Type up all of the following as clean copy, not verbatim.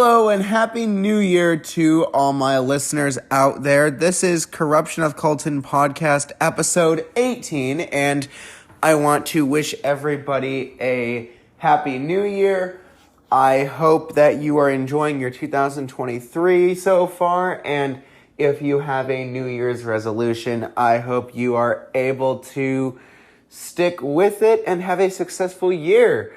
Hello and Happy New Year to all my listeners out there. This is Corruption of Colton Podcast episode 18, and I want to wish everybody a Happy New Year. I hope that you are enjoying your 2023 so far, and if you have a New Year's resolution, I hope you are able to stick with it and have a successful year.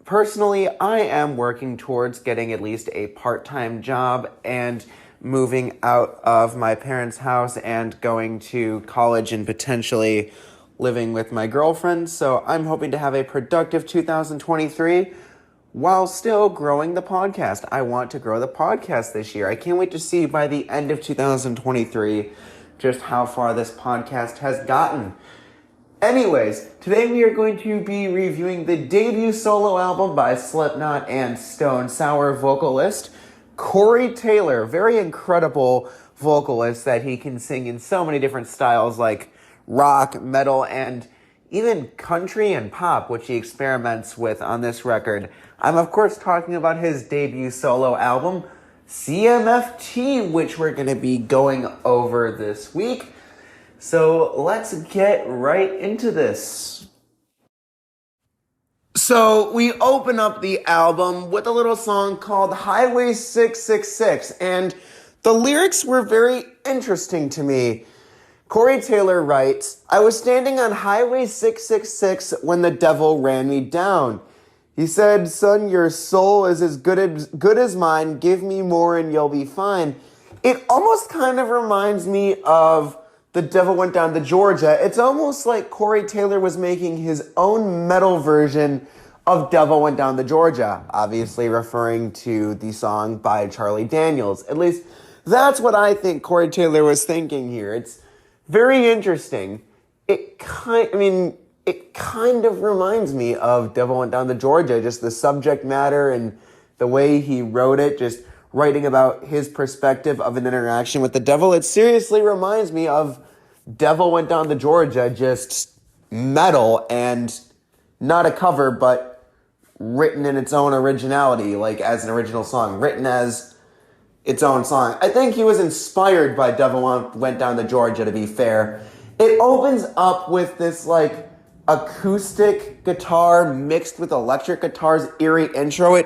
Personally, I am working towards getting at least a part-time job and moving out of my parents' house and going to college and potentially living with my girlfriend. So I'm hoping to have a productive 2023 while still growing the podcast. I want to grow the podcast this year. I can't wait to see by the end of 2023 just how far this podcast has gotten. Anyways, today we are going to be reviewing the debut solo album by Slipknot and Stone Sour vocalist Corey Taylor. Very incredible vocalist that he can sing in so many different styles like rock, metal, and even country and pop, which he experiments with on this record. I'm of course talking about his debut solo album, CMFT, which we're going to be going over this week. So let's get right into this. So we open up the album with a little song called Highway 666, and the lyrics were very interesting to me. Corey Taylor writes, "I was standing on Highway 666 when the devil ran me down. He said, 'Son, your soul is as good as mine. Give me more and you'll be fine.'" It almost kind of reminds me of The Devil Went Down to Georgia. It's almost like Corey Taylor was making his own metal version of Devil Went Down to Georgia, obviously referring to the song by Charlie Daniels. At least that's what I think Corey Taylor was thinking here. It's very interesting. It kind of reminds me of Devil Went Down to Georgia, just the subject matter and the way he wrote it, just writing about his perspective of an interaction with the devil. It seriously reminds me of Devil Went Down to Georgia, just metal and not a cover, but written in its own originality, like as an original song, written as its own song. I think he was inspired by Devil Went Down to Georgia, to be fair. It opens up with this like acoustic guitar mixed with electric guitar's eerie intro.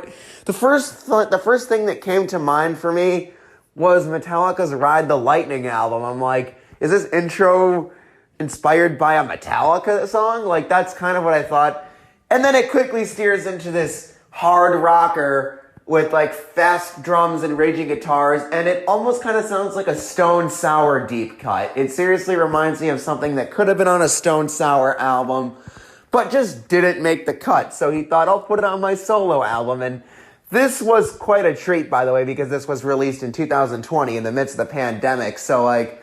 The first thing that came to mind for me was Metallica's Ride the Lightning album. I'm like, is this intro inspired by a Metallica song? Like, that's kind of what I thought. And then it quickly steers into this hard rocker with like fast drums and raging guitars, and it almost kind of sounds like a Stone Sour deep cut. It seriously reminds me of something that could have been on a Stone Sour album, but just didn't make the cut. So he thought, I'll put it on my solo album. And this was quite a treat, by the way, because this was released in 2020 in the midst of the pandemic. So like,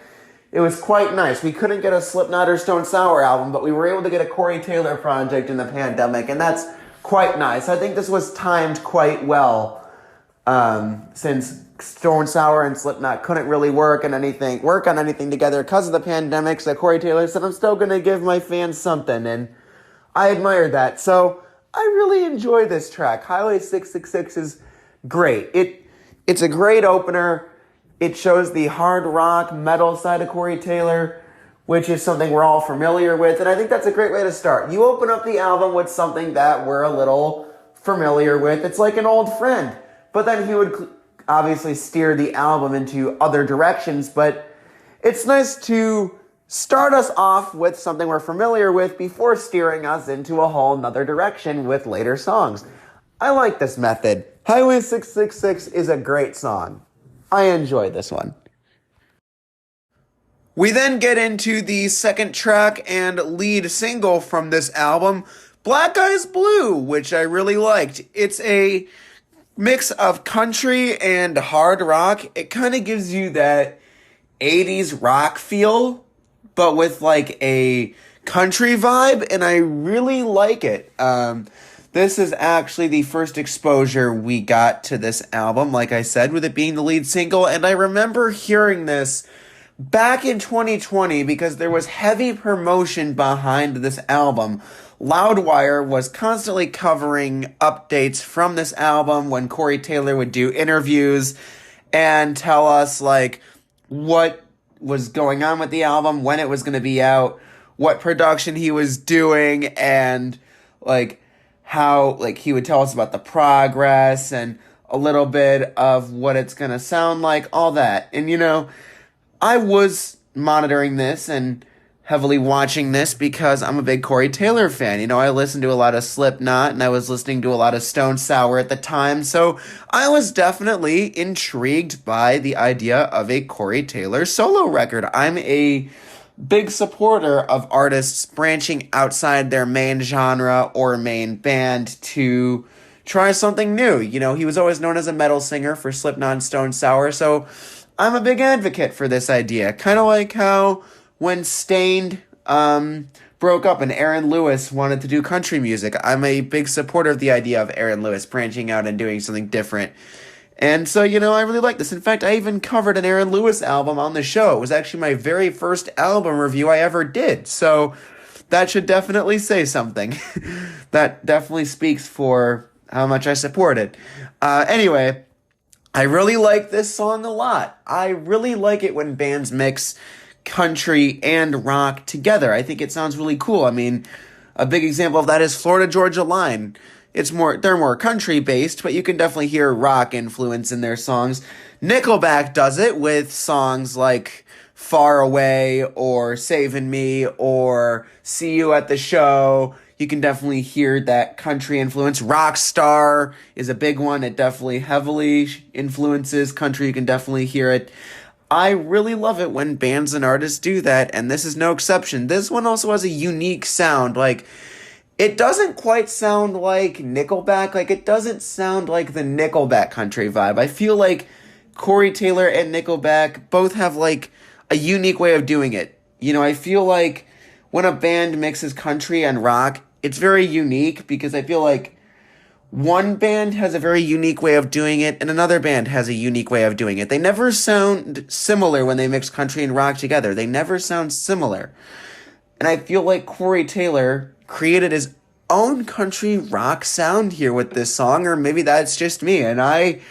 it was quite nice. We couldn't get a Slipknot or Stone Sour album, but we were able to get a Corey Taylor project in the pandemic, and that's quite nice. I think this was timed quite well, since Stone Sour and Slipknot couldn't really work on anything together because of the pandemic. So Corey Taylor said, I'm still going to give my fans something, and I admire that. So I really enjoy this track. Highway 666 is great. It's a great opener. It shows the hard rock metal side of Corey Taylor, which is something we're all familiar with, and I think that's a great way to start. You open up the album with something that we're a little familiar with. It's like an old friend. But then he would obviously steer the album into other directions, but it's nice to start us off with something we're familiar with before steering us into a whole nother direction with later songs. I like this method. Highway 666 is a great song. I enjoy this one. We then get into the second track and lead single from this album, Black Eyes Blue, which I really liked. It's a mix of country and hard rock. It kind of gives you that 80s rock feel, but with like a country vibe, and I really like it. This is actually the first exposure we got to this album, like I said, with it being the lead single, and I remember hearing this back in 2020 because there was heavy promotion behind this album. Loudwire was constantly covering updates from this album when Corey Taylor would do interviews and tell us, like, what was going on with the album, when it was going to be out, what production he was doing, and, like, how, like, he would tell us about the progress and a little bit of what it's going to sound like, all that. And, I was monitoring this and heavily watching this because I'm a big Corey Taylor fan. I listened to a lot of Slipknot and I was listening to a lot of Stone Sour at the time. So I was definitely intrigued by the idea of a Corey Taylor solo record. I'm a big supporter of artists branching outside their main genre or main band to try something new. He was always known as a metal singer for Slipknot and Stone Sour, so I'm a big advocate for this idea. Kind of like how when Stained broke up and Aaron Lewis wanted to do country music, I'm a big supporter of the idea of Aaron Lewis branching out and doing something different. And so, I really like this. In fact, I even covered an Aaron Lewis album on the show. It was actually my very first album review I ever did. So that should definitely say something. That definitely speaks for how much I support it. Anyway, I really like this song a lot. I really like it when bands mix country and rock together. I think it sounds really cool. I mean, a big example of that is Florida Georgia Line. They're more country based, but you can definitely hear rock influence in their songs. Nickelback does it with songs like Far Away or Saving Me or See You at the Show. You can definitely hear that country influence. Rockstar is a big one. It definitely heavily influences country. You can definitely hear it. I really love it when bands and artists do that, and this is no exception. This one also has a unique sound. Like, it doesn't quite sound like Nickelback. Like, it doesn't sound like the Nickelback country vibe. I feel like Corey Taylor and Nickelback both have, like, a unique way of doing it. I feel like when a band mixes country and rock, it's very unique because I feel like one band has a very unique way of doing it and another band has a unique way of doing it. They never sound similar when they mix country and rock together. They never sound similar. And I feel like Corey Taylor created his own country rock sound here with this song, or maybe that's just me, and I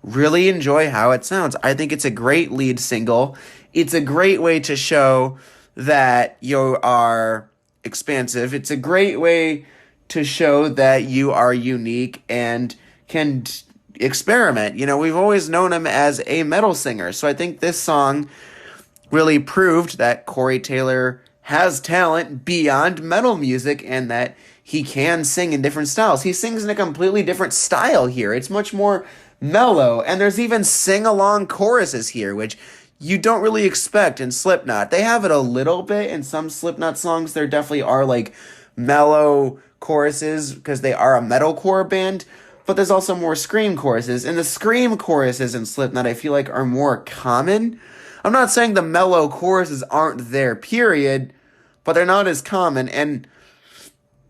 really enjoy how it sounds. I think it's a great lead single. It's a great way to show that you are expansive. It's a great way to show that you are unique and can experiment. We've always known him as a metal singer, so I think this song really proved that Corey Taylor has talent beyond metal music and that he can sing in different styles. He sings in a completely different style here. It's much more mellow, and there's even sing-along choruses here, which you don't really expect in Slipknot. They have it a little bit in some Slipknot songs. There definitely are, like, mellow choruses because they are a metalcore band, but there's also more scream choruses. And the scream choruses in Slipknot, I feel like, are more common. I'm not saying the mellow choruses aren't there, period, but they're not as common, and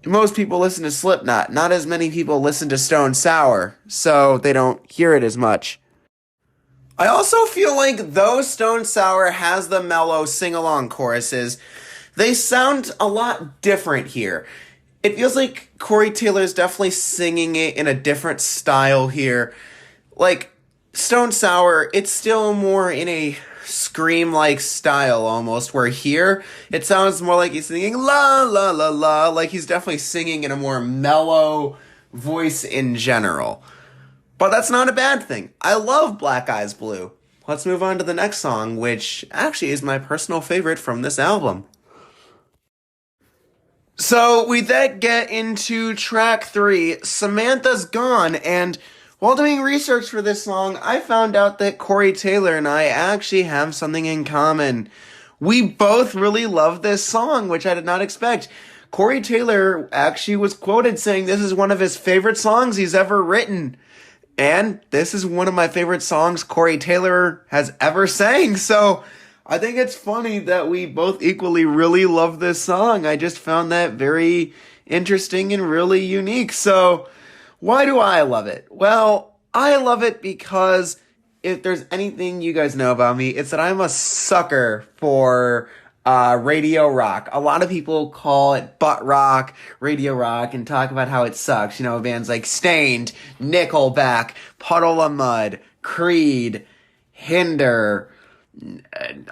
most people listen to Slipknot. Not as many people listen to Stone Sour, so they don't hear it as much. I also feel like though Stone Sour has the mellow sing-along choruses, they sound a lot different here. It feels like Corey Taylor's definitely singing it in a different style here. Like, Stone Sour, it's still more in a scream-like style almost, where here it sounds more like he's singing la la la la, like he's definitely singing in a more mellow voice in general. But that's not a bad thing. I love Black Eyes Blue. Let's move on to the next song, which actually is my personal favorite from this album. So we then get into track 3, Samantha's Gone, and while doing research for this song, I found out that Corey Taylor and I actually have something in common. We both really love this song, which I did not expect. Corey Taylor actually was quoted saying this is one of his favorite songs he's ever written. And this is one of my favorite songs Corey Taylor has ever sang. So I think it's funny that we both equally really love this song. I just found that very interesting and really unique. So why do I love it? Well, I love it because if there's anything you guys know about me, it's that I'm a sucker for radio rock. A lot of people call it butt rock, radio rock, and talk about how it sucks. You know, bands like Stained, Nickelback, Puddle of Mud, Creed, Hinder,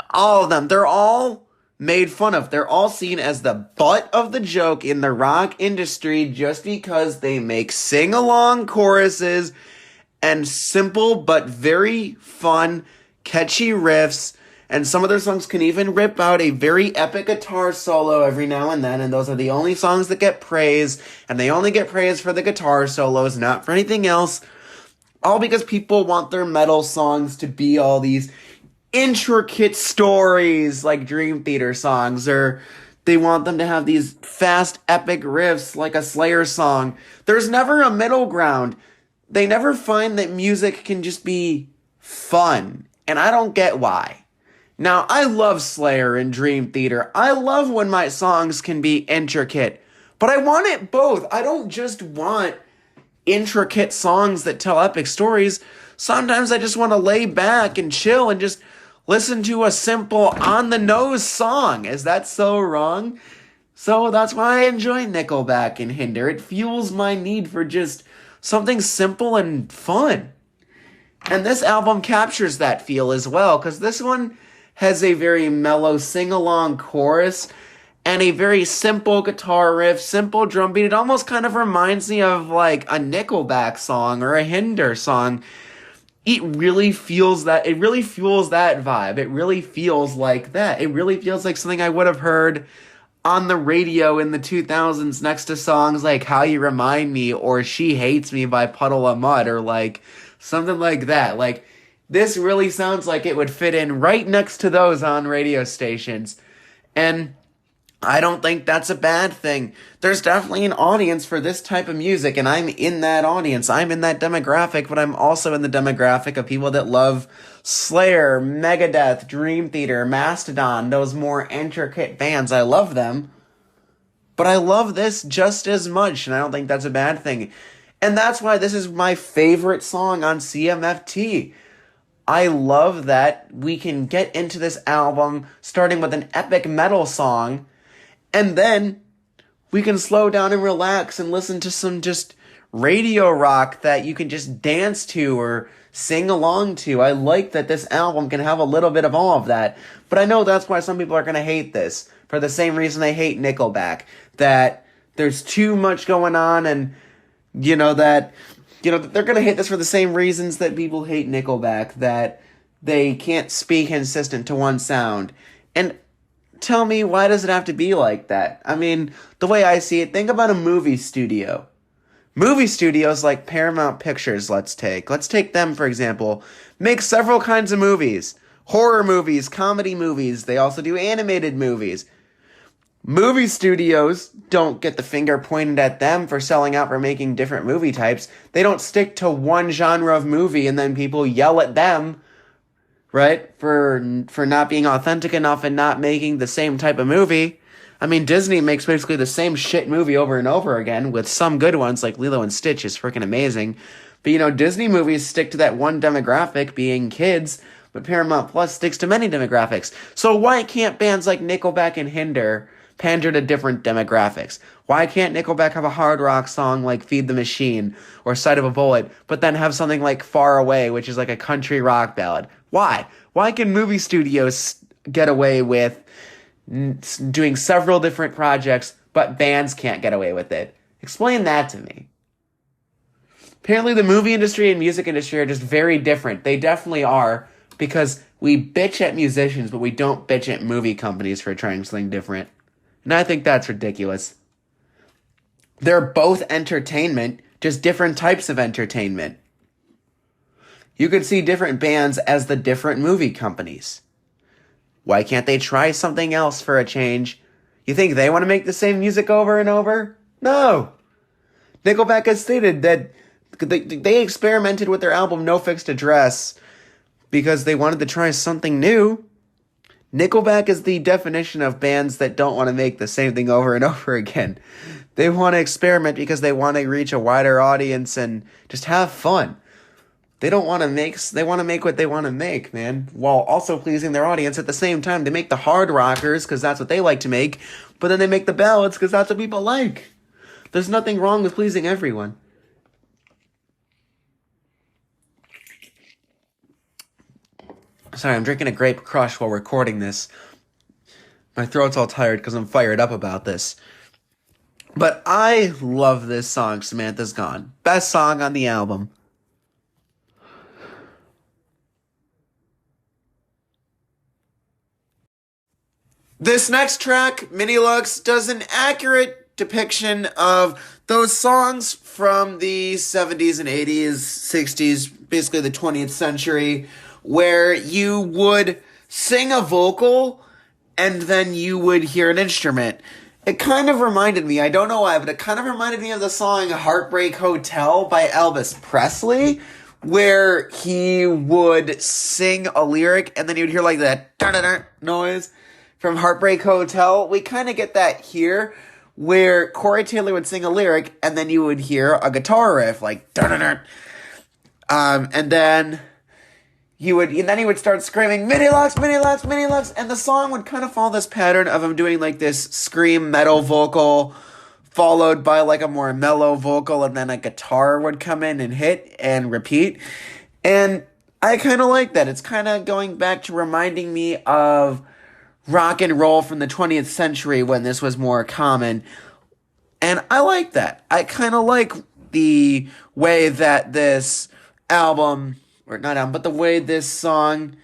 all of them. They're all made fun of. They're all seen as the butt of the joke in the rock industry just because they make sing-along choruses and simple but very fun, catchy riffs. And some of their songs can even rip out a very epic guitar solo every now and then, and those are the only songs that get praise, and they only get praise for the guitar solos, not for anything else. All because people want their metal songs to be all these intricate stories like Dream Theater songs, or they want them to have these fast, epic riffs like a Slayer song. There's never a middle ground. They never find that music can just be fun, and I don't get why. Now, I love Slayer and Dream Theater. I love when my songs can be intricate, but I want it both. I don't just want intricate songs that tell epic stories. Sometimes I just want to lay back and chill and just listen to a simple on-the-nose song. Is that so wrong? So that's why I enjoy Nickelback and Hinder. It fuels my need for just something simple and fun. And this album captures that feel as well, because this one has a very mellow sing-along chorus and a very simple guitar riff, simple drum beat. It almost kind of reminds me of like a Nickelback song or a Hinder song. It really feels that. It really fuels that vibe. It really feels like that. It really feels like something I would have heard on the radio in the 2000s next to songs like How You Remind Me or She Hates Me by Puddle of Mud or like something like that. Like, this really sounds like it would fit in right next to those on radio stations. And I don't think that's a bad thing. There's definitely an audience for this type of music, and I'm in that audience. I'm in that demographic, but I'm also in the demographic of people that love Slayer, Megadeth, Dream Theater, Mastodon, those more intricate bands. I love them, but I love this just as much, and I don't think that's a bad thing. And that's why this is my favorite song on CMFT. I love that we can get into this album starting with an epic metal song, and then we can slow down and relax and listen to some just radio rock that you can just dance to or sing along to. I like that this album can have a little bit of all of that, but I know that's why some people are going to hate this, for the same reason they hate Nickelback, that there's too much going on, and they're going to hate this for the same reasons that people hate Nickelback, that they can't be consistent to one sound. And tell me, why does it have to be like that? I mean, the way I see it, think about a movie studio. Movie studios like Paramount Pictures, let's take them, for example, make several kinds of movies. Horror movies, comedy movies, they also do animated movies. Movie studios don't get the finger pointed at them for selling out for making different movie types. They don't stick to one genre of movie and then people yell at them, right, for not being authentic enough and not making the same type of movie. I mean, Disney makes basically the same shit movie over and over again, with some good ones, like Lilo and Stitch is freaking amazing. But, Disney movies stick to that one demographic, being kids, but Paramount Plus sticks to many demographics. So why can't bands like Nickelback and Hinder pander to different demographics? Why can't Nickelback have a hard rock song like Feed the Machine or Sight of a Bullet, but then have something like Far Away, which is like a country rock ballad? Why? Why can movie studios get away with doing several different projects, but bands can't get away with it? Explain that to me. Apparently the movie industry and music industry are just very different. They definitely are, because we bitch at musicians, but we don't bitch at movie companies for trying something different. And I think that's ridiculous. They're both entertainment, just different types of entertainment. You could see different bands as the different movie companies. Why can't they try something else for a change? You think they want to make the same music over and over? No. Nickelback has stated that they experimented with their album No Fixed Address because they wanted to try something new. Nickelback is the definition of bands that don't want to make the same thing over and over again. They want to experiment because they want to reach a wider audience and just have fun. They don't want to make, they want to make what they want to make, man, while also pleasing their audience at the same time. They make the hard rockers because that's what they like to make, but then they make the ballads because that's what people like. There's nothing wrong with pleasing everyone. Sorry, I'm drinking a grape crush while recording this. My throat's all tired because I'm fired up about this. But I love this song, Samantha's Gone. Best song on the album. This next track, Mini Lux, does an accurate depiction of those songs from the 70s and 80s, 60s, basically the 20th century, where you would sing a vocal and then you would hear an instrument. It kind of reminded me, I don't know why, but it kind of reminded me of the song Heartbreak Hotel by Elvis Presley, where he would sing a lyric and then you would hear like that dun-dun-dun noise from Heartbreak Hotel. We kind of get that here, where Corey Taylor would sing a lyric and then you would hear a guitar riff like dun-dun-dun. And then he would start screaming, Mini Lux, Mini Lux, Mini Lux, and the song would kind of follow this pattern of him doing like this scream metal vocal, followed by like a more mellow vocal, and then a guitar would come in and hit and repeat. And I kind of like that. It's kind of going back to reminding me of rock and roll from the 20th century when this was more common. And I like that. I kind of like the way that this album, or not album, but the way this song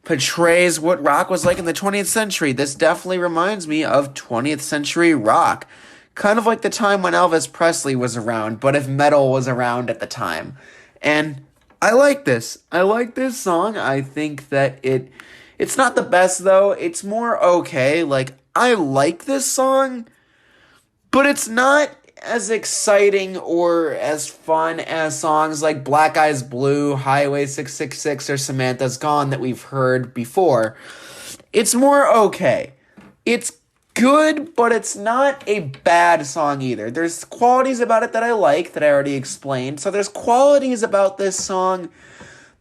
portrays what rock was like in the 20th century. This definitely reminds me of 20th century rock. Kind of like the time when Elvis Presley was around, but if metal was around at the time. And I like this. I like this song. I think that it's not the best, though. It's more okay. Like, I like this song, but it's not as exciting or as fun as songs like Black Eyes Blue, Highway 666, or Samantha's Gone that we've heard before. It's more okay. It's good, but it's not a bad song either. There's qualities about it that I like, that I already explained. So there's qualities about this song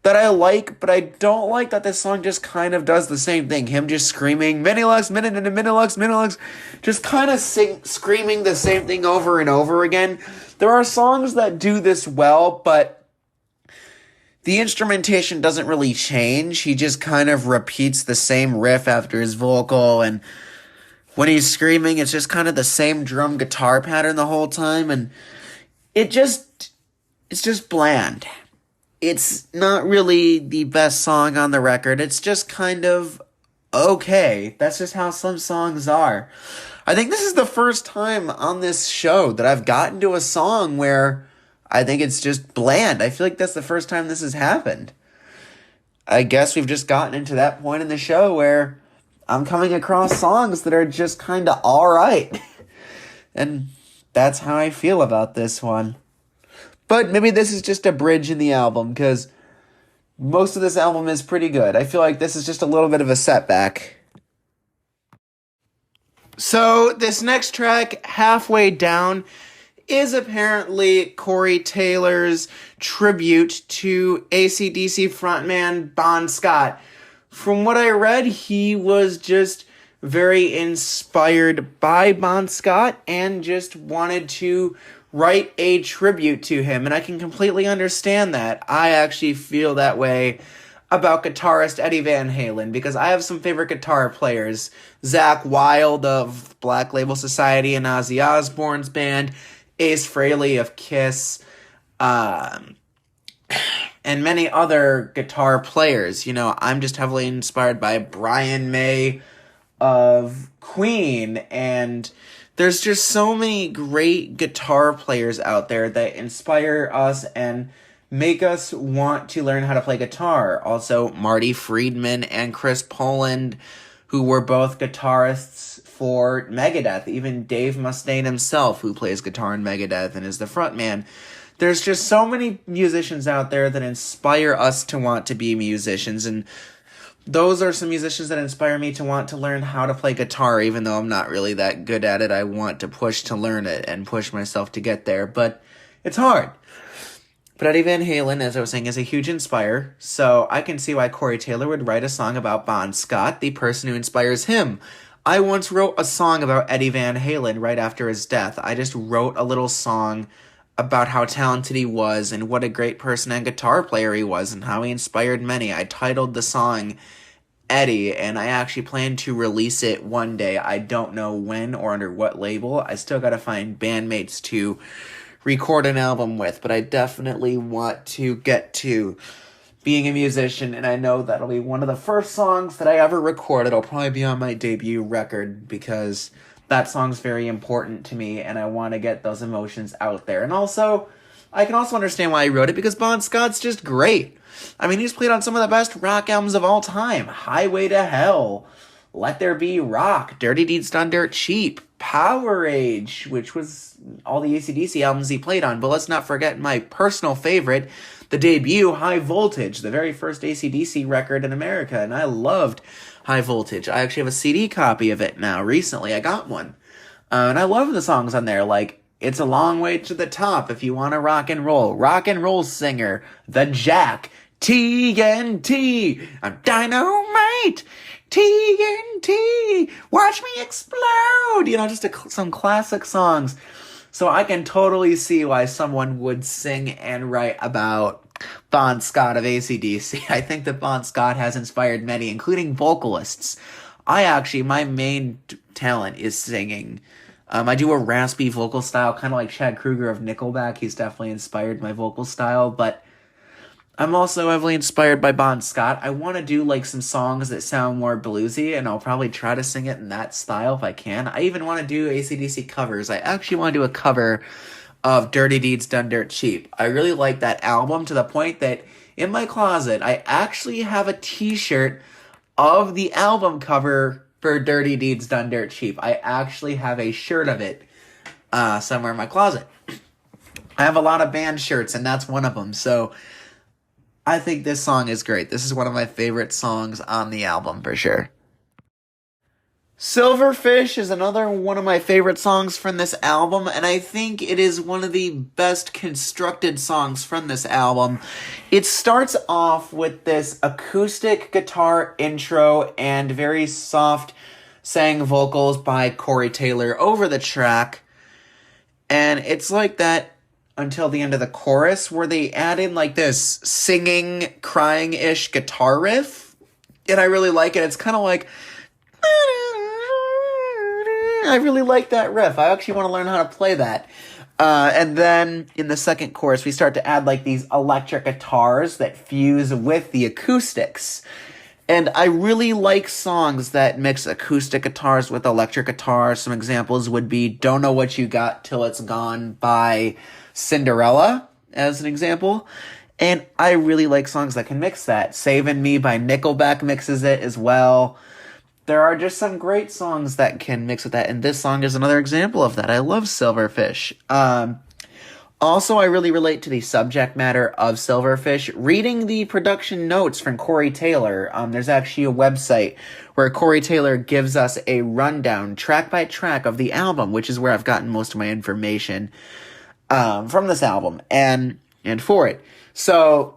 that I like, but I don't like that this song just kind of does the same thing. Him just screaming, Mini Lux, Mini Lux, Mini Lux, just kind of screaming the same thing over and over again. There are songs that do this well, but the instrumentation doesn't really change. He just kind of repeats the same riff after his vocal, and when he's screaming, it's just kind of the same drum guitar pattern the whole time, and it's just bland. It's not really the best song on the record. It's just kind of okay. That's just how some songs are. I think this is the first time on this show that I've gotten to a song where I think it's just bland. I feel like that's the first time this has happened. I guess we've just gotten into that point in the show where I'm coming across songs that are just kind of alright. And that's how I feel about this one. But maybe this is just a bridge in the album, because most of this album is pretty good. I feel like this is just a little bit of a setback. So this next track, Halfway Down, is apparently Corey Taylor's tribute to AC/DC frontman Bon Scott. From what I read, he was just very inspired by Bon Scott and just wanted to write a tribute to him, and I can completely understand that. I actually feel that way about guitarist Eddie Van Halen, because I have some favorite guitar players. Zakk Wylde of Black Label Society and Ozzy Osbourne's band, Ace Frehley of Kiss, and many other guitar players. You know, I'm just heavily inspired by Brian May of Queen, and there's just so many great guitar players out there that inspire us and make us want to learn how to play guitar. Also, Marty Friedman and Chris Poland, who were both guitarists for Megadeth. Even Dave Mustaine himself, who plays guitar in Megadeth and is the frontman. There's just so many musicians out there that inspire us to want to be musicians, and those are some musicians that inspire me to want to learn how to play guitar, even though I'm not really that good at it. I want to push to learn it and push myself to get there, but it's hard. But Eddie Van Halen, as I was saying, is a huge inspire, so I can see why Corey Taylor would write a song about Bon Scott, the person who inspires him. I once wrote a song about Eddie Van Halen right after his death. I just wrote a little song about how talented he was and what a great person and guitar player he was and how he inspired many. I titled the song Eddie, and I actually plan to release it one day. I don't know when or under what label. I still gotta find bandmates to record an album with, but I definitely want to get to being a musician, and I know that'll be one of the first songs that I ever record. It'll probably be on my debut record, because that song's very important to me, and I want to get those emotions out there. And also, I can also understand why I wrote it, because Bon Scott's just great. I mean, he's played on some of the best rock albums of all time. Highway to Hell, Let There Be Rock, Dirty Deeds Done Dirt Cheap, Power Age, which was all the AC/DC albums he played on. But let's not forget my personal favorite, the debut, High Voltage, the very first AC/DC record in America. And I loved High Voltage. I actually have a CD copy of it now. Recently, I got one. And I love the songs on there, like It's a Long Way to the Top, If You Want to Rock and Roll Singer, The Jack, TNT, I'm Dynamite, TNT, Watch Me Explode, just some classic songs. So I can totally see why someone would sing and write about Bon Scott of AC/DC. I think that Bon Scott has inspired many, including vocalists. My main talent is singing. I do a raspy vocal style, kind of like Chad Kroeger of Nickelback. He's definitely inspired my vocal style, but I'm also heavily inspired by Bon Scott. I want to do some songs that sound more bluesy, and I'll probably try to sing it in that style if I can. I even want to do AC/DC covers. I actually want to do a cover of Dirty Deeds Done Dirt Cheap. I really like that album to the point that in my closet, I actually have a t-shirt of the album cover for Dirty Deeds Done Dirt Cheap. I actually have a shirt of it somewhere in my closet. I have a lot of band shirts, and that's one of them, so I think this song is great. This is one of my favorite songs on the album, for sure. Silverfish is another one of my favorite songs from this album, and I think it is one of the best constructed songs from this album. It starts off with this acoustic guitar intro and very soft sang vocals by Corey Taylor over the track, and it's like that until the end of the chorus, where they add in this singing, crying-ish guitar riff, and I really like it. It's kind of like, I really like that riff. I actually want to learn how to play that. And then in the second chorus, we start to add these electric guitars that fuse with the acoustics. And I really like songs that mix acoustic guitars with electric guitars. Some examples would be Don't Know What You Got Till It's Gone by Cinderella, as an example. And I really like songs that can mix that. Savin' Me by Nickelback mixes it as well. There are just some great songs that can mix with that, and this song is another example of that. I love Silverfish. Also, I really relate to the subject matter of Silverfish. Reading the production notes from Corey Taylor, there's actually a website where Corey Taylor gives us a rundown, track by track, of the album, which is where I've gotten most of my information from this album and for it. So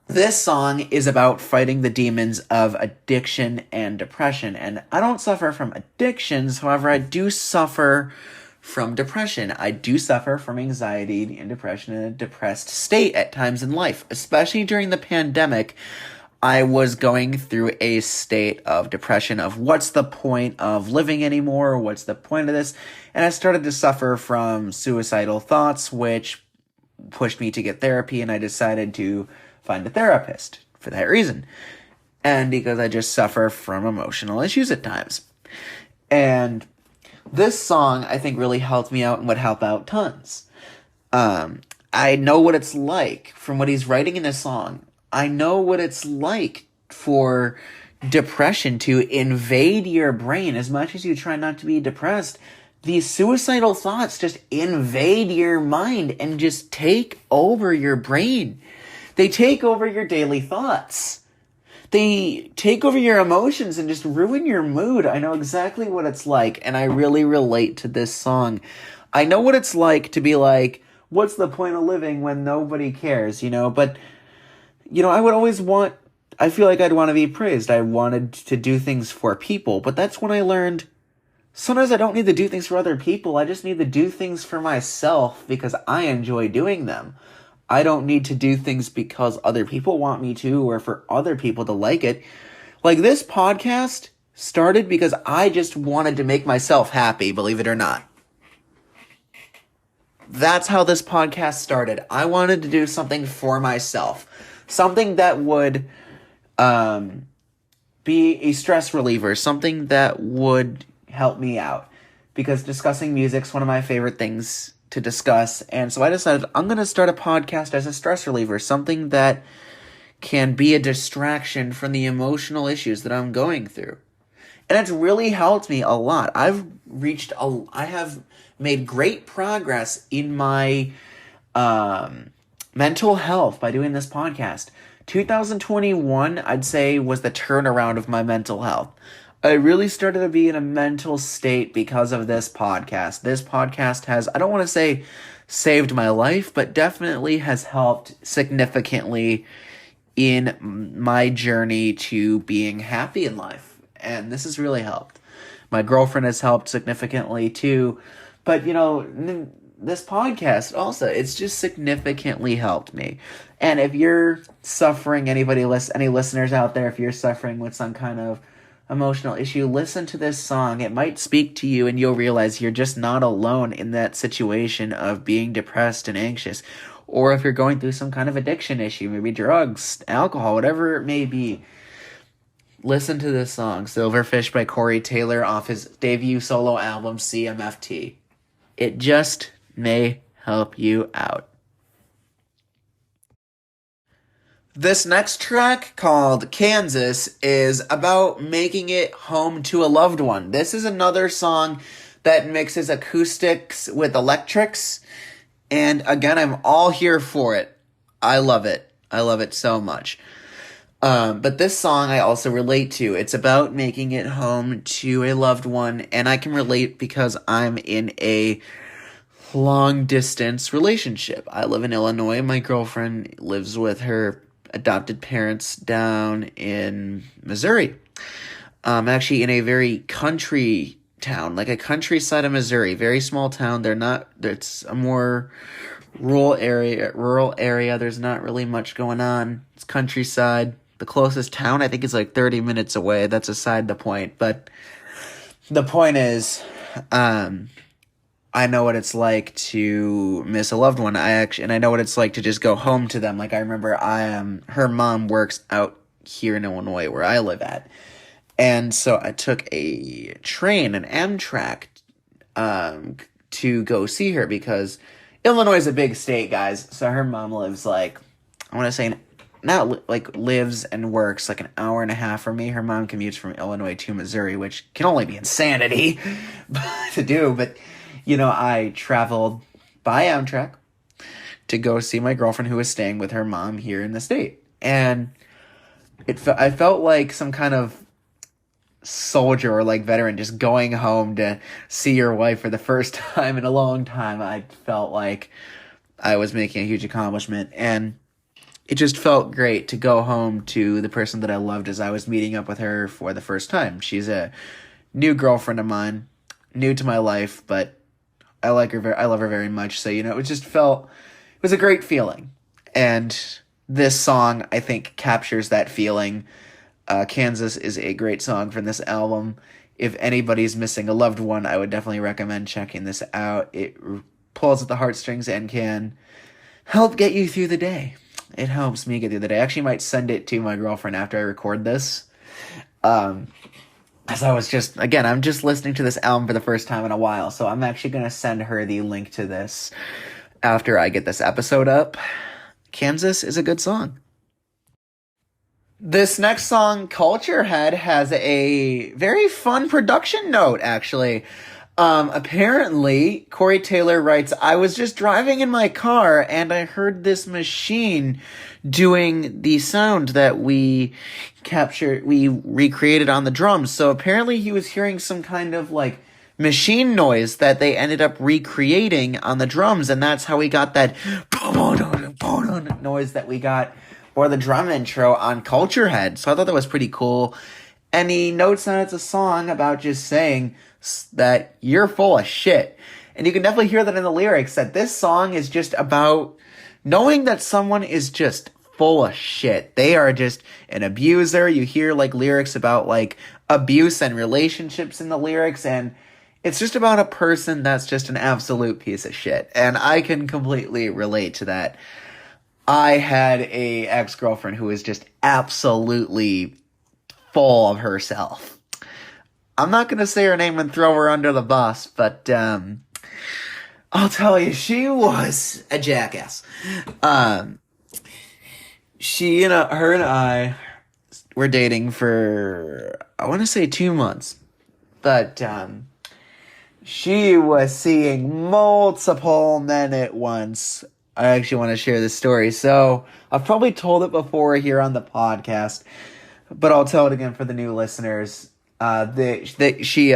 this song is about fighting the demons of addiction and depression. And I don't suffer from addictions. However, I do suffer from depression. I do suffer from anxiety and depression in a depressed state at times in life. Especially during the pandemic, I was going through a state of depression of what's the point of living anymore? What's the point of this? And I started to suffer from suicidal thoughts, which pushed me to get therapy, and I decided to find a therapist for that reason. And because I just suffer from emotional issues at times. And this song, I think, really helped me out and would help out tons. I know what it's like from what he's writing in this song. I know what it's like for depression to invade your brain. As much as you try not to be depressed, these suicidal thoughts just invade your mind and just take over your brain. They take over your daily thoughts. They take over your emotions and just ruin your mood. I know exactly what it's like, and I really relate to this song. I know what it's like to be like, what's the point of living when nobody cares, But, I would always I feel like I'd want to be praised. I wanted to do things for people, but that's when I learned sometimes I don't need to do things for other people. I just need to do things for myself because I enjoy doing them. I don't need to do things because other people want me to or for other people to like it. Like this podcast started because I just wanted to make myself happy, believe it or not. That's how this podcast started. I wanted to do something for myself. Something that would be a stress reliever. Something that would help me out. Because discussing music's one of my favorite things to discuss. And so I decided I'm going to start a podcast as a stress reliever. Something that can be a distraction from the emotional issues that I'm going through. And it's really helped me a lot. I have made great progress in my mental health by doing this podcast. 2021, I'd say, was the turnaround of my mental health. I really started to be in a mental state because of this podcast. This podcast has, I don't want to say saved my life, but definitely has helped significantly in my journey to being happy in life. And this has really helped. My girlfriend has helped significantly too. But, this podcast also, it's just significantly helped me. And if you're suffering, any listeners out there, if you're suffering with some kind of emotional issue, listen to this song. It might speak to you and you'll realize you're just not alone in that situation of being depressed and anxious. Or if you're going through some kind of addiction issue, maybe drugs, alcohol, whatever it may be, listen to this song, Silverfish by Corey Taylor off his debut solo album, CMFT. It just may help you out. This next track, called Kansas, is about making it home to a loved one. This is another song that mixes acoustics with electrics. And again, I'm all here for it. I love it. I love it so much. But this song I also relate to. It's about making it home to a loved one. And I can relate because I'm in a long distance relationship. I live in Illinois. My girlfriend lives with her adopted parents down in Missouri. Actually in a very country town, like a countryside of Missouri, very small town. It's a more rural area. There's not really much going on. It's countryside. The closest town I think is like 30 minutes away. That's aside the point. But the point is, I know what it's like to miss a loved one. And I know what it's like to just go home to them. Like I remember her mom works out here in Illinois where I live at. And so I took a train, an Amtrak, to go see her because Illinois is a big state, guys. So her mom lives lives and works like an hour and a half from me. Her mom commutes from Illinois to Missouri, which can only be insanity to do. But I traveled by Amtrak to go see my girlfriend who was staying with her mom here in the state. And I felt like some kind of soldier or like veteran just going home to see your wife for the first time in a long time. I felt like I was making a huge accomplishment. And it just felt great to go home to the person that I loved as I was meeting up with her for the first time. She's a new girlfriend of mine, new to my life, but I like her. I love her very much. So, it was a great feeling. And this song, I think, captures that feeling. Kansas is a great song from this album. If anybody's missing a loved one, I would definitely recommend checking this out. It pulls at the heartstrings and can help get you through the day. It helps me get through the day. I actually might send it to my girlfriend after I record this. As I'm just listening to this album for the first time in a while, so I'm actually going to send her the link to this after I get this episode up. Kansas is a good song. This next song, Culture Head, has a very fun production note, actually. Apparently, Corey Taylor writes, I was just driving in my car and I heard this machine doing the sound that we recreated on the drums. So apparently he was hearing some kind of like machine noise that they ended up recreating on the drums, and that's how we got that noise that we got for the drum intro on Culture Head. So I thought that was pretty cool. And he notes that it's a song about just saying that you're full of shit. And you can definitely hear that in the lyrics, that this song is just about knowing that someone is just full of shit. They are just an abuser. You hear like lyrics about like abuse and relationships in the lyrics, and it's just about a person that's just an absolute piece of shit. And I can completely relate to that. I had a ex-girlfriend who was just absolutely full of herself. I'm not gonna say her name and throw her under the bus, but I'll tell you, she was a jackass. She and her and I were dating for, I want to say 2 months, but she was seeing multiple men at once. I actually want to share this story. So I've probably told it before here on the podcast, but I'll tell it again for the new listeners. She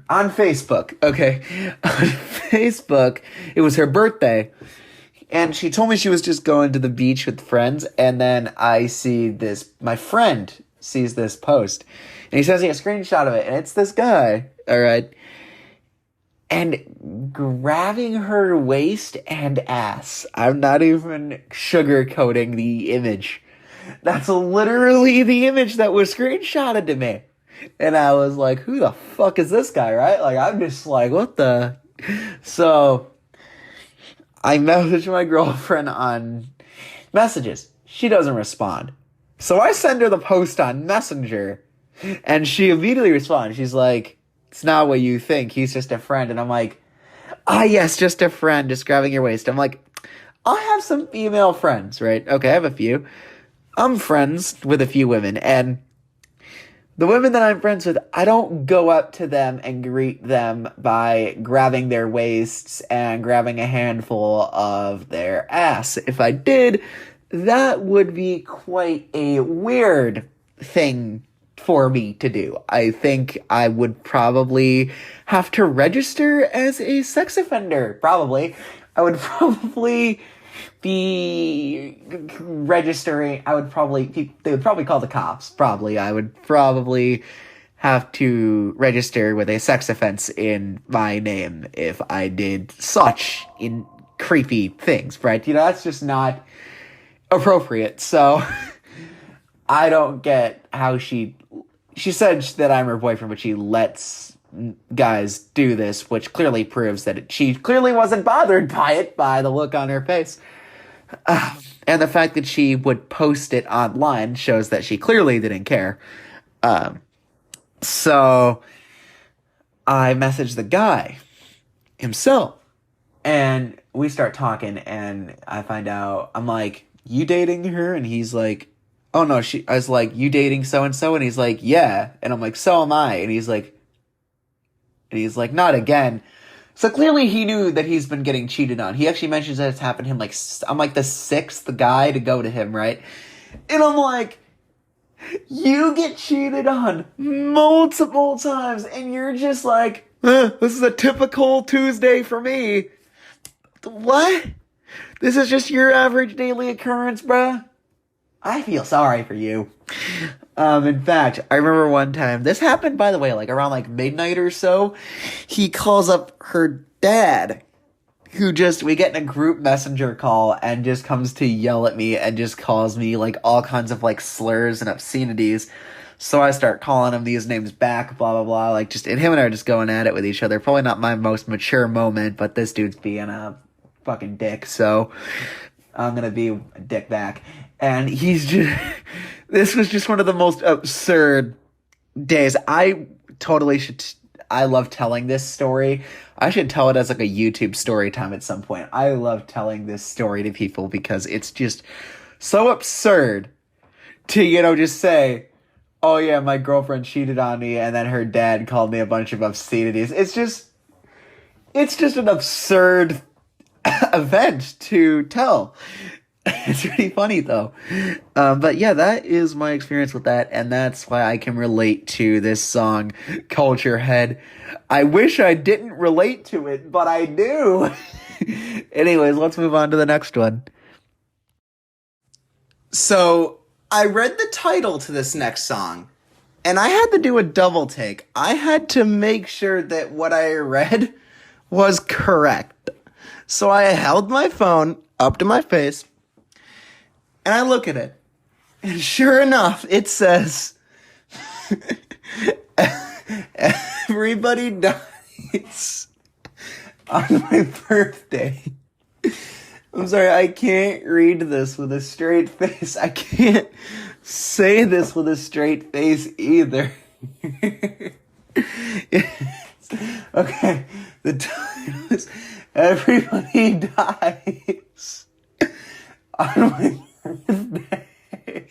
on Facebook, okay, on Facebook, it was her birthday, and she told me she was just going to the beach with friends, and then I see this, my friend sees this post, and he sends me a screenshot of it, and it's this guy, alright, and grabbing her waist and ass. I'm not even sugarcoating the image. That's literally the image that was screenshotted to me. And I was like, who the fuck is this guy, right? Like, I'm just like, what the? So, I messaged my girlfriend on messages. She doesn't respond. So I send her the post on Messenger, and she immediately responds. She's like, it's not what you think. He's just a friend. And I'm like, yes, just a friend, just grabbing your waist. I'm like, I have some female friends, right? Okay, I have a few. I'm friends with a few women, and the women that I'm friends with, I don't go up to them and greet them by grabbing their waists and grabbing a handful of their ass. If I did, that would be quite a weird thing for me to do. I think I would probably have to register as a sex offender. Probably. I would probably be registering. They would probably call the cops. Probably. I would probably have to register with a sex offense in my name if I did such in creepy things, right? You know, that's just not appropriate. So I don't get how she said that I'm her boyfriend, but she lets guys do this, which clearly proves that she clearly wasn't bothered by it, by the look on her face. And the fact that she would post it online shows that she clearly didn't care. So I messaged the guy himself, and we start talking, and I find out, I'm like, you dating her? And he's like, oh no, I was like, you dating so-and-so? And he's like, yeah. And I'm like, so am I. And he's like, not again. So clearly he knew that he's been getting cheated on. He actually mentions that it's happened to him, like, I'm like the sixth guy to go to him, right? And I'm like, you get cheated on multiple times, and you're just like, this is a typical Tuesday for me. What? This is just your average daily occurrence, bruh? I feel sorry for you. In fact, I remember one time, this happened, by the way, like around like midnight or so, he calls up her dad, who we get in a group messenger call and just comes to yell at me and just calls me like all kinds of like slurs and obscenities. So I start calling him these names back, blah, blah, blah. Like and him and I are just going at it with each other. Probably not my most mature moment, but this dude's being a fucking dick. So I'm gonna be a dick back. And this was just one of the most absurd days. I love telling this story. I should tell it as like a YouTube story time at some point. I love telling this story to people because it's just so absurd to, just say, oh yeah, my girlfriend cheated on me and then her dad called me a bunch of obscenities. It's just an absurd event to tell. It's pretty funny though. But yeah, that is my experience with that, and that's why I can relate to this song, Culture Head. I wish I didn't relate to it, but I do. Anyways, let's move on to the next one. So, I read the title to this next song, and I had to do a double take. I had to make sure that what I read was correct. So I held my phone up to my face, and I look at it. And sure enough, it says, everybody dies on my birthday. I'm sorry, I can't read this with a straight face. I can't say this with a straight face either. Okay, the title is Everybody Dies on my birthday.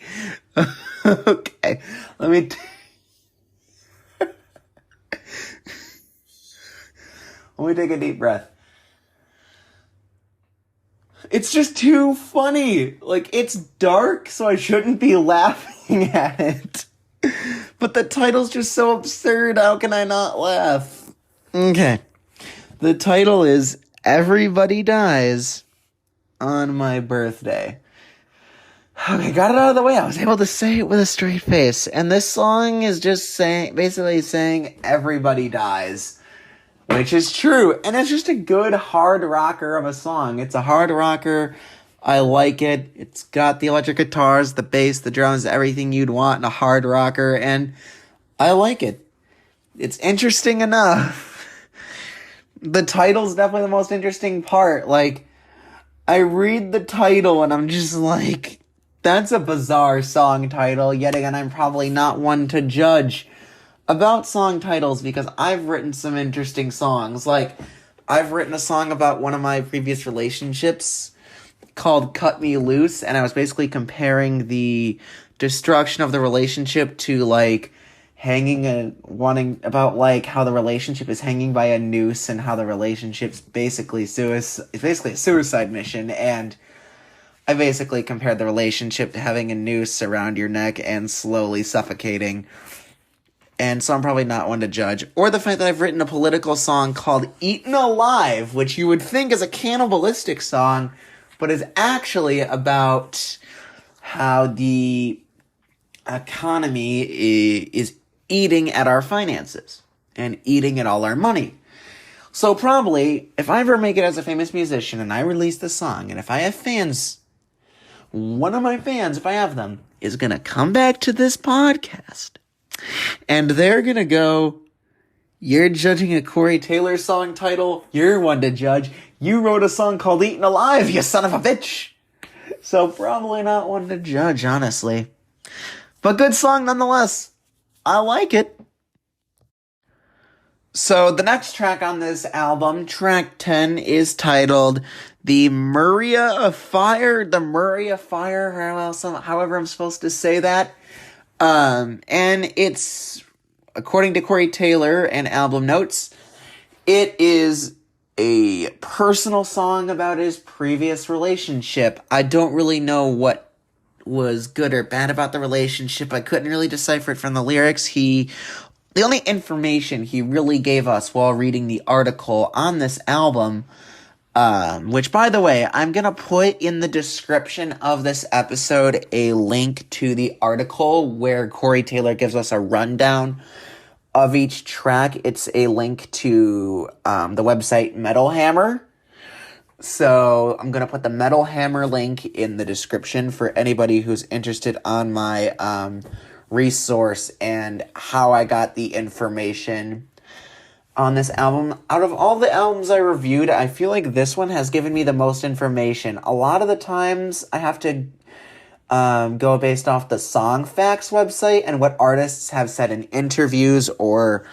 Okay, let me take a deep breath. It's just too funny. Like, it's dark, so I shouldn't be laughing at it. But the title's just so absurd, how can I not laugh? Okay. The title is Everybody Dies on My Birthday. Okay, got it out of the way. I was able to say it with a straight face. And this song is just basically saying everybody dies. Which is true, and it's just a good hard rocker of a song. It's a hard rocker. I like it. It's got the electric guitars, the bass, the drums, everything you'd want in a hard rocker, and I like it. It's interesting enough. The title's definitely the most interesting part. Like, I read the title and I'm just like, that's a bizarre song title. Yet again, I'm probably not one to judge about song titles because I've written some interesting songs. Like, I've written a song about one of my previous relationships called Cut Me Loose, and I was basically comparing the destruction of the relationship to, like, hanging and wanting about, like, how the relationship is hanging by a noose and how the relationship's basically it's basically a suicide mission, and I basically compared the relationship to having a noose around your neck and slowly suffocating. And so I'm probably not one to judge. Or the fact that I've written a political song called Eaten Alive, which you would think is a cannibalistic song, but is actually about how the economy is eating at our finances and eating at all our money. So probably, if I ever make it as a famous musician and I release the song, and if I have fans, one of my fans, if I have them, is going to come back to this podcast. And they're gonna go, you're judging a Corey Taylor song title? You're one to judge. You wrote a song called Eaten Alive, you son of a bitch! So probably not one to judge, honestly. But good song nonetheless. I like it. So the next track on this album, track 10, is titled The Maria of Fire, however I'm supposed to say that. And it's, according to Corey Taylor and album notes, it is a personal song about his previous relationship. I don't really know what was good or bad about the relationship. I couldn't really decipher it from the lyrics. The only information he really gave us while reading the article on this album, which, by the way, I'm going to put in the description of this episode a link to the article where Corey Taylor gives us a rundown of each track. It's a link to the website Metal Hammer. So I'm going to put the Metal Hammer link in the description for anybody who's interested on my resource and how I got the information on this album. Out of all the albums I reviewed, I feel like this one has given me the most information. A lot of the times I have to go based off the Song Facts website and what artists have said in interviews or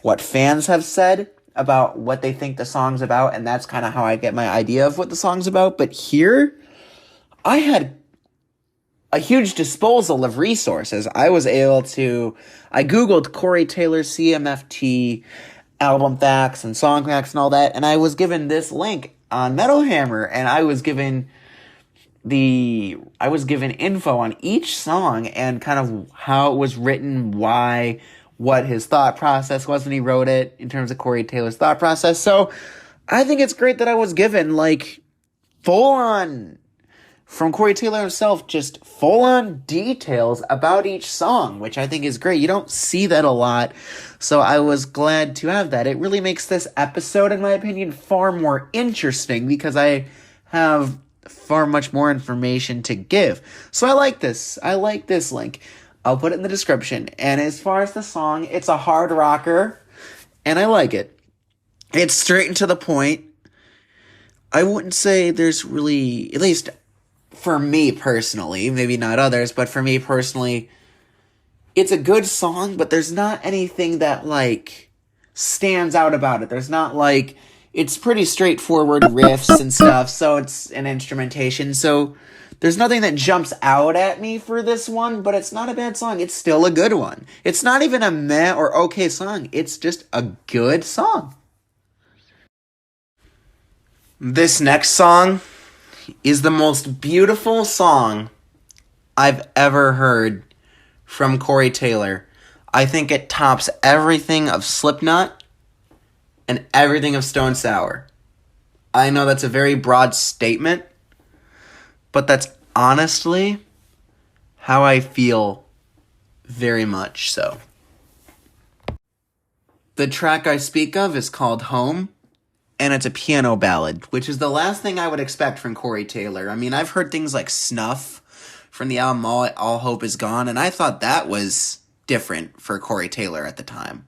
what fans have said about what they think the song's about, and that's kind of how I get my idea of what the song's about. But here, I had a huge disposal of resources. I Googled Corey Taylor CMFT album facts and song facts and all that, and I was given this link on Metal Hammer, and I was given I was given info on each song and kind of how it was written, why, what his thought process was when he wrote it in terms of Corey Taylor's thought process. So I think it's great that I was given like full on from Corey Taylor himself, just full on details about each song, which I think is great. You don't see that a lot. So I was glad to have that. It really makes this episode, in my opinion, far more interesting because I have far much more information to give. So I like this. I like this link. I'll put it in the description. And as far as the song, it's a hard rocker, and I like it. It's straight and to the point. I wouldn't say there's really, at least for me personally, maybe not others, but for me personally, it's a good song, but there's not anything that, like, stands out about it. There's not, like, it's pretty straightforward riffs and stuff, so it's an instrumentation, so there's nothing that jumps out at me for this one, but it's not a bad song. It's still a good one. It's not even a meh or okay song. It's just a good song. This next song is the most beautiful song I've ever heard from Corey Taylor. I think it tops everything of Slipknot and everything of Stone Sour. I know that's a very broad statement, but that's honestly how I feel, very much so. The track I speak of is called Home, and it's a piano ballad, which is the last thing I would expect from Corey Taylor. I mean, I've heard things like Snuff from the album All Hope Is Gone, and I thought that was different for Corey Taylor at the time.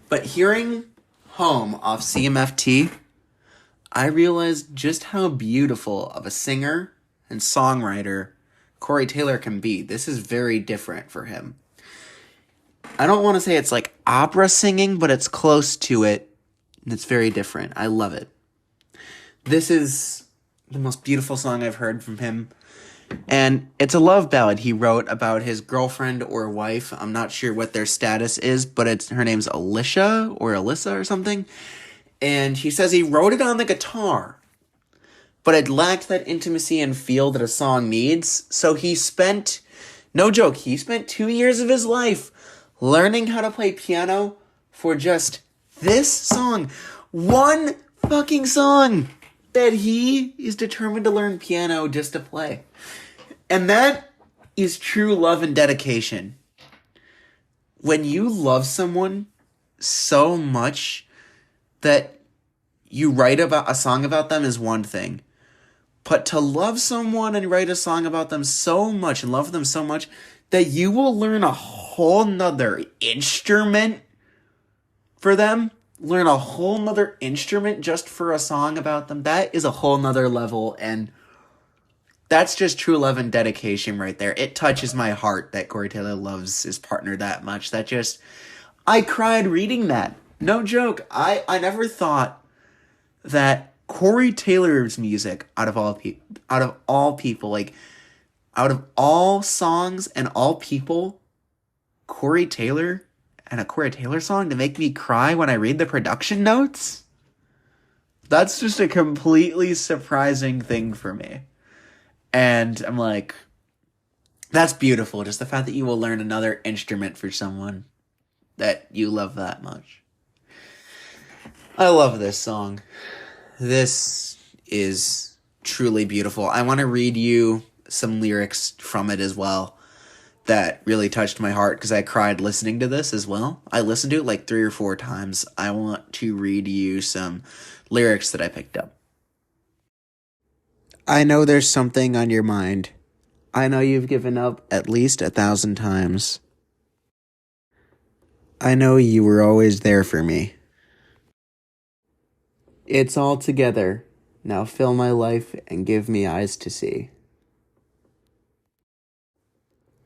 But hearing Home off CMFT, I realized just how beautiful of a singer and songwriter Corey Taylor can be. This is very different for him. I don't want to say it's like opera singing, but it's close to it. And it's very different. I love it. This is the most beautiful song I've heard from him. And it's a love ballad he wrote about his girlfriend or wife. I'm not sure what their status is, but her name's Alicia or Alyssa or something. And he says he wrote it on the guitar, but it lacked that intimacy and feel that a song needs. So he spent, no joke, he spent 2 years of his life learning how to play piano for just this song. One fucking song that he is determined to learn piano just to play. And that is true love and dedication. When you love someone so much that you write about a song about them is one thing. But to love someone and write a song about them so much and love them so much that you will learn a whole nother instrument for them, learn a whole nother instrument just for a song about them, that is a whole nother level, and that's just true love and dedication right there. It touches my heart that Corey Taylor loves his partner that much. That just, I cried reading that. No joke. I never thought that Corey Taylor's music, out of all people, like, out of all songs and all people, Corey Taylor and a Corey Taylor song to make me cry when I read the production notes? That's just a completely surprising thing for me. And I'm like, that's beautiful. Just the fact that you will learn another instrument for someone that you love that much. I love this song. This is truly beautiful. I want to read you some lyrics from it as well that really touched my heart because I cried listening to this as well. I listened to it like 3 or 4 times. I want to read you some lyrics that I picked up. I know there's something on your mind. I know you've given up at least 1,000 times. I know you were always there for me. It's all together. Now fill my life and give me eyes to see.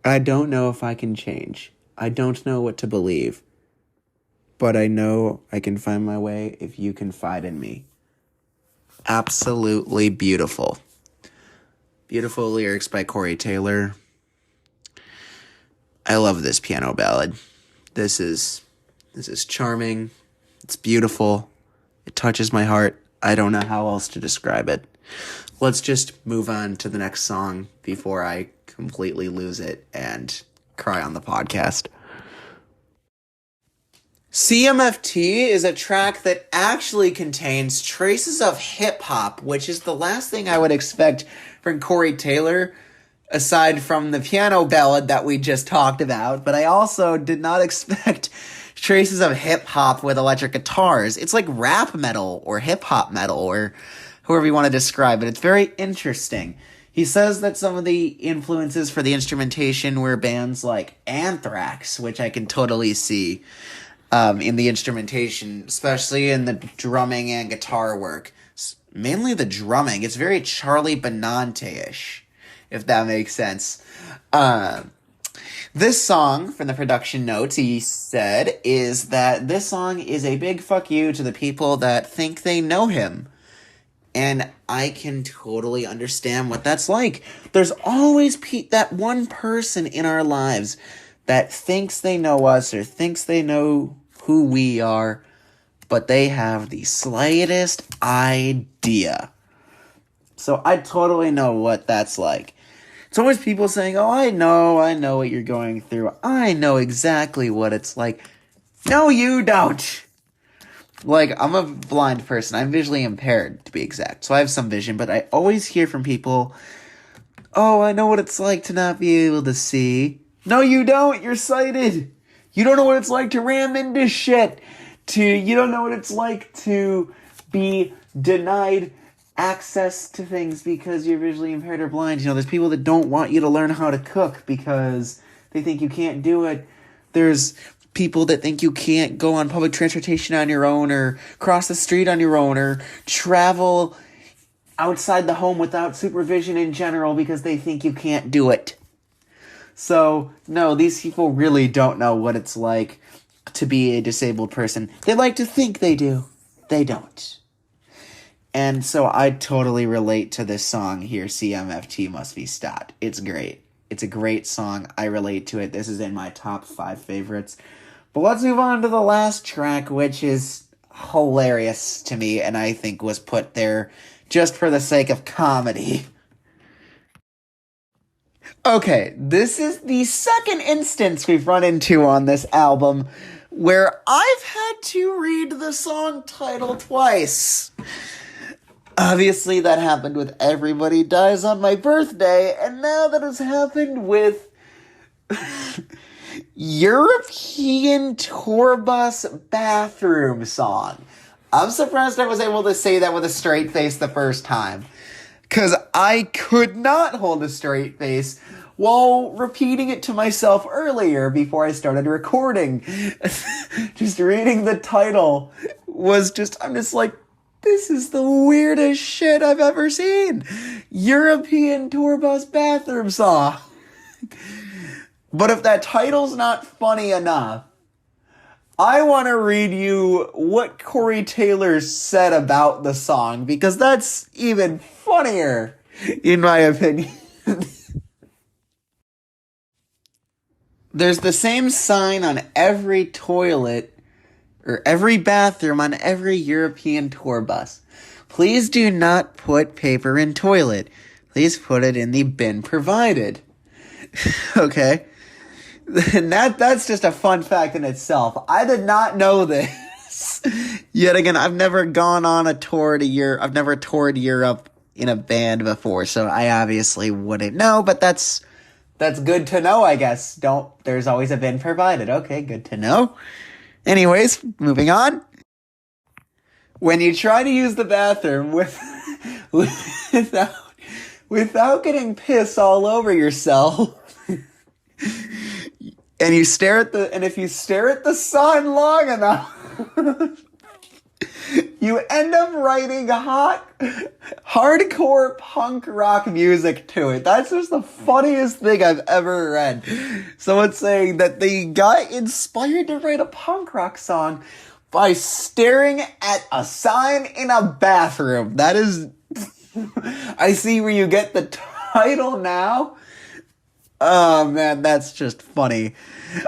I don't know if I can change. I don't know what to believe. But I know I can find my way if you confide in me. Absolutely beautiful. Beautiful lyrics by Corey Taylor. I love this piano ballad. This is charming. It's beautiful. It touches my heart. I don't know how else to describe it. Let's just move on to the next song before I completely lose it and cry on the podcast. CMFT is a track that actually contains traces of hip-hop, which is the last thing I would expect from Corey Taylor, aside from the piano ballad that we just talked about. But I also did not expect traces of hip-hop with electric guitars. It's like rap metal or hip-hop metal or however you want to describe it. It's very interesting. He says that some of the influences for the instrumentation were bands like Anthrax, which I can totally see in the instrumentation, especially in the drumming and guitar work. Mainly the drumming. It's very Charlie Benante-ish, if that makes sense. This song, from the production notes, he said, is that this song is a big fuck you to the people that think they know him. And I can totally understand what that's like. There's always that one person in our lives that thinks they know us or thinks they know who we are, but they have the slightest idea. So I totally know what that's like. It's always people saying, oh, I know what you're going through. I know exactly what it's like. No, you don't. Like, I'm a blind person. I'm visually impaired, to be exact. So I have some vision, but I always hear from people, oh, I know what it's like to not be able to see. No, you don't. You're sighted. You don't know what it's like to ram into shit. You don't know what it's like to be denied access to things because you're visually impaired or blind. You know, there's people that don't want you to learn how to cook because they think you can't do it. There's people that think you can't go on public transportation on your own or cross the street on your own or travel outside the home without supervision in general because they think you can't do it. So, no, these people really don't know what it's like to be a disabled person. They like to think they do. They don't. And so I totally relate to this song here, CMFT Must Be Stopped. It's great. It's a great song. I relate to it. This is in my top 5 favorites. But let's move on to the last track, which is hilarious to me and I think was put there just for the sake of comedy. Okay, this is the second instance we've run into on this album where I've had to read the song title twice. Obviously, that happened with Everybody Dies on My Birthday, and now that has happened with European Tour Bus Bathroom Song. I'm surprised I was able to say that with a straight face the first time, because I could not hold a straight face while repeating it to myself earlier before I started recording. Just reading the title I'm just like, this is the weirdest shit I've ever seen. European Tour Bus Bathroom Song. But if that title's not funny enough, I want to read you what Corey Taylor said about the song, because that's even funnier, in my opinion. There's the same sign on every toilet or every bathroom on every European tour bus. Please do not put paper in toilet. Please put it in the bin provided. Okay? And that's just a fun fact in itself. I did not know this. Yet again, I've never gone on a tour to Europe. I've never toured Europe in a band before, so I obviously wouldn't know, but that's good to know, I guess. There's always a bin provided. Okay, good to know. Anyways, moving on. When you try to use the bathroom without getting piss all over yourself, and if you stare at the sun long enough, you end up writing hardcore punk rock music to it. That's just the funniest thing I've ever read. Someone's saying that they got inspired to write a punk rock song by staring at a sign in a bathroom. That is... I see where you get the title now. Oh man, that's just funny.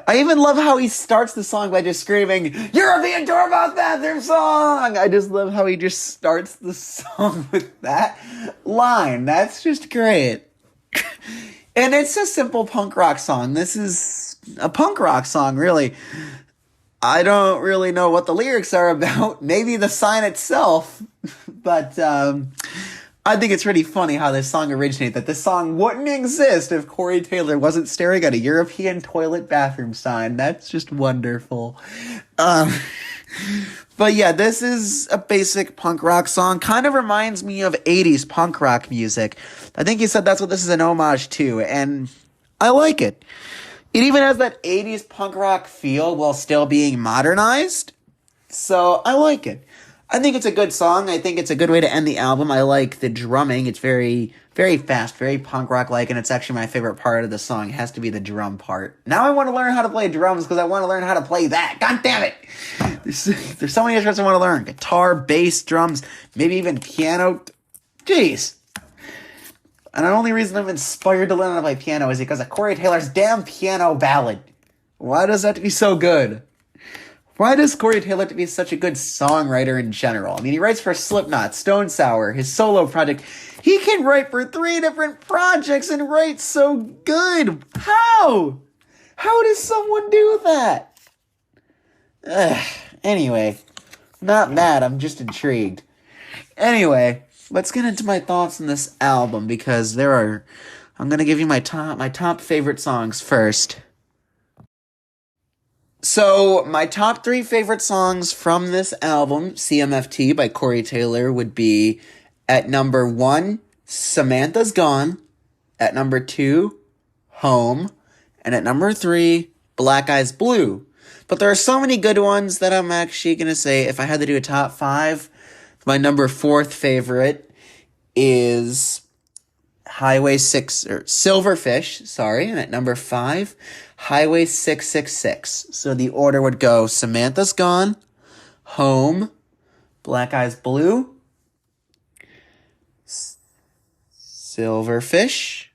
I even love how he starts the song by just screaming, European Tour Bus Bathroom Song! I just love how he just starts the song with that line. That's just great. And it's a simple punk rock song. This is a punk rock song, really. I don't really know what the lyrics are about. Maybe the sign itself. But I think it's pretty funny how this song originated. That this song wouldn't exist if Corey Taylor wasn't staring at a European toilet bathroom sign. That's just wonderful. But yeah, this is a basic punk rock song. Kind of reminds me of 80s punk rock music. I think he said that's what this is an homage to. And I like it. It even has that 80s punk rock feel while still being modernized. So I like it. I think it's a good song. I think it's a good way to end the album. I like the drumming. It's very, very fast, very punk rock-like, and it's actually my favorite part of the song. It has to be the drum part. Now I want to learn how to play drums because I want to learn how to play that. God damn it! There's so many instruments I want to learn. Guitar, bass, drums, maybe even piano. Jeez. And the only reason I'm inspired to learn how to play piano is because of Corey Taylor's damn piano ballad. Why does that have to be so good? Why does Corey Taylor have to be such a good songwriter in general? I mean, he writes for Slipknot, Stone Sour, his solo project. He can write for 3 different projects and write so good. How? How does someone do that? Anyway, not mad, I'm just intrigued. Anyway, let's get into my thoughts on this album because I'm going to give you my top favorite songs first. So, my top 3 favorite songs from this album, CMFT by Corey Taylor, would be at number 1, Samantha's Gone, at number 2, Home, and at number 3, Black Eyes Blue. But there are so many good ones that I'm actually going to say, if I had to do a top 5, my number 4th favorite is Silverfish, and at number 5, Highway 666. So the order would go Samantha's Gone, Home, Black Eyes Blue, Silverfish,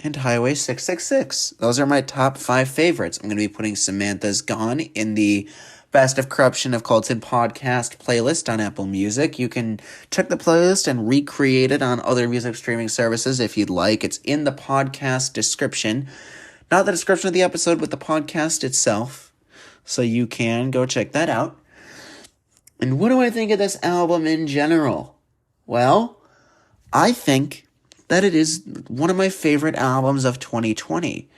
and Highway 666. Those are my top 5 favorites. I'm going to be putting Samantha's Gone in the Best of Corruption of Colton podcast playlist on Apple Music. You can check the playlist and recreate it on other music streaming services if you'd like. It's in the podcast description. Not the description of the episode, but the podcast itself. So you can go check that out. And what do I think of this album in general? Well, I think that it is one of my favorite albums of 2020.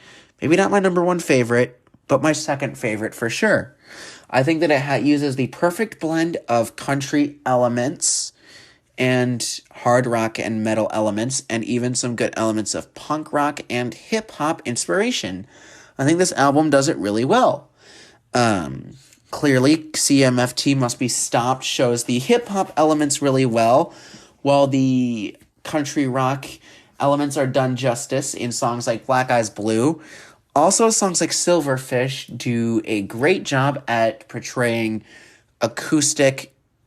Maybe not my number 1 favorite, but my 2nd favorite for sure. I think that it uses the perfect blend of country elements and hard rock and metal elements, and even some good elements of punk rock and hip-hop inspiration. I think this album does it really well. Clearly, CMFT Must Be Stopped shows the hip-hop elements really well, while the country rock elements are done justice in songs like Black Eyes Blue. Also, songs like Silverfish do a great job at portraying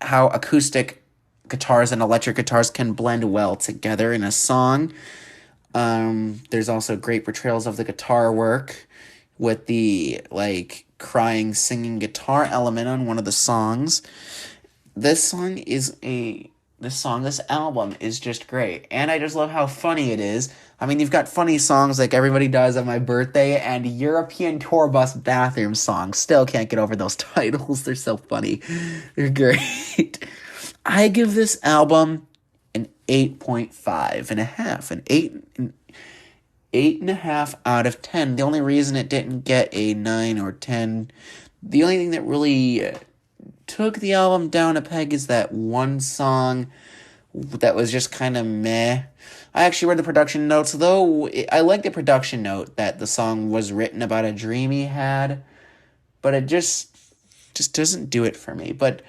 how acoustic guitars and electric guitars can blend well together in a song. There's also great portrayals of the guitar work with the crying, singing guitar element on one of the songs. This album is just great, and I just love how funny it is. I mean, you've got funny songs like Everybody Does on My Birthday and European Tour Bus Bathroom Song. Still can't get over those titles. They're so funny. They're great. I give this album an 8.5 and a half, an 8.5 out of 10. The only reason it didn't get a 9 or 10, the only thing that really took the album down a peg is that one song that was just kind of meh. I actually read the production notes, though. I like the production note that the song was written about a dream he had, but it just doesn't do it for me. But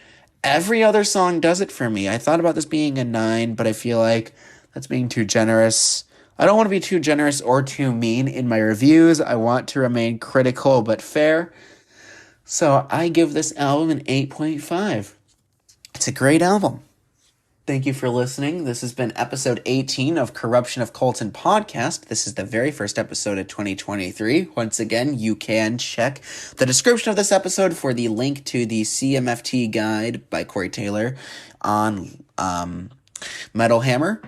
every other song does it for me. I thought about this being a 9, but I feel like that's being too generous. I don't want to be too generous or too mean in my reviews. I want to remain critical but fair. So I give this album an 8.5. It's a great album. Thank you for listening. This has been episode 18 of Corruption of Colton podcast. This is the very first episode of 2023. Once again, you can check the description of this episode for the link to the CMFT guide by Corey Taylor on Metal Hammer.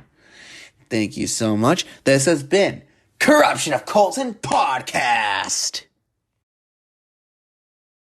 Thank you so much. This has been Corruption of Colton podcast.